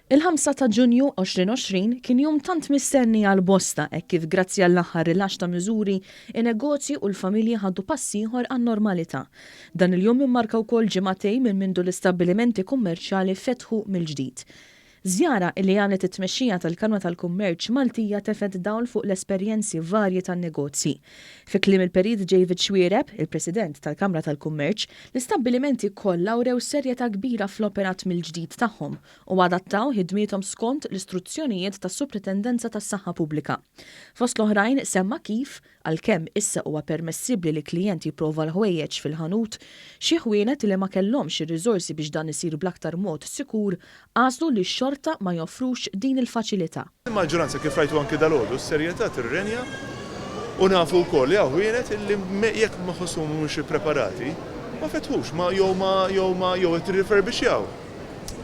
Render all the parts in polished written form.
Il-5 ta' Ġunju 2020 kien jum tant mistenni għal bosta hekk kif grazzi għall-aħħar rilaxx ta' miżuri in-negozji u l-familji ħaddu pass ieħor għan-normalità. Dan il-jum immarka wkoll ġimagħtejn minn mindu l-istabbilimenti kummerċjali fetħu mill-ġdid. Żjara li għamlet it-tmexxija tal-Kamra tal-Kummerċ Maltija tefed dawl fuq l-esperjenzi varji tan-negozji. Fi kliem il-Perit David Xwiereb, il-President tal-Kamra tal-Kummerċ, l-istabbilimenti kollha wrew serjetà kbira fl-operat mill-ġdid tagħhom u adattaw ħidmiethom skont l-istruzzjonijiet tas-Suprintendenza tas-Saħħa Pubblika. Fost l-oħrajn semma kif għalkemm issa huwa permessibbli li klijent jipprova l-ħwejjeġ fil-ħanut, xi ħwienet li ma kellhomx ir-riżorsi biex dan isir bl-aktar mod sikur għażlu li xorta ma joffrux din il-faċilità. Il-maġġoranza kif rajtu anke dal-għodu s-serjetà tirrenja u nafu wkoll li ħwienet illi jekk ma ħossuhom mhux ippreparati ma fetħux jew qed jirriferbixxjaw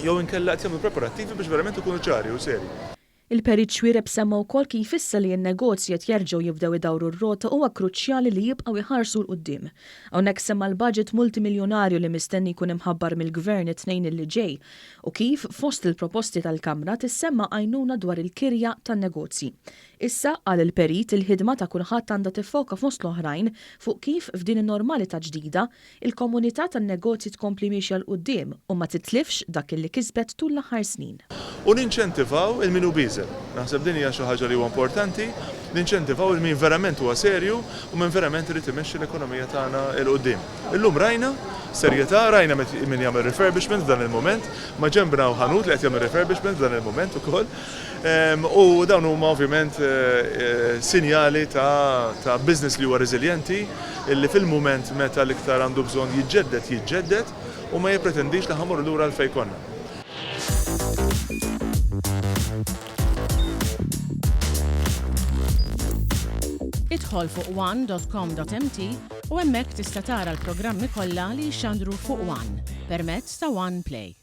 jew inkella qed jagħmlu preparattivi biex verament ikunu ċari u serji. Il-Perit Xwiereb semma wkoll kif issa li n-negozji qed jerġgħu jibdew idawru r-rota huwa kruċjali li jibqgħu jħarsu l quddiem. Hawnhekk semma l-baġit multimiljonarju li mistenni jkun imħabbar mill-Gvern it-tnejn li ġej u kif fost il-proposti tal-Kamra tissemma għajnuna dwar il-kirja tan-negozji. Issa qal il-Perit il-ħidma ta' kulħadd għandha tiffoka fost l-oħrajn fuq kif f'din in-normalità ġdida il-komunità tan-negozji tkompli mixja l quddiem u ma titlifx dak li kisbet tul l-aħħar snin. U ninċentivaw il-minu biżel. Naħseb din hija xi ħaġa li huwa importanti, ninċentivaw il-min verament huwa serju u min verament irid imexxi l-ekonomija tagħna l quddiem. Illum rajna serjetà, rajna min jagħmel refurbishment f'dan il-mument, ma ġembna ħanut li qed jagħmel refurbishment f'dan il-mument ukoll. U dawn huma ovvjament sinjali ta' business li huwa reżiljenti illi fil-mument meta l-iktar għandu bżonn jiġġedded u ma jippretendix li ħamur lura l fejn konna. Idħol fuq one.com.mt u hemmhekk tista' tara l-programmi kollha li jxandru fuq One permezz ta' One Play.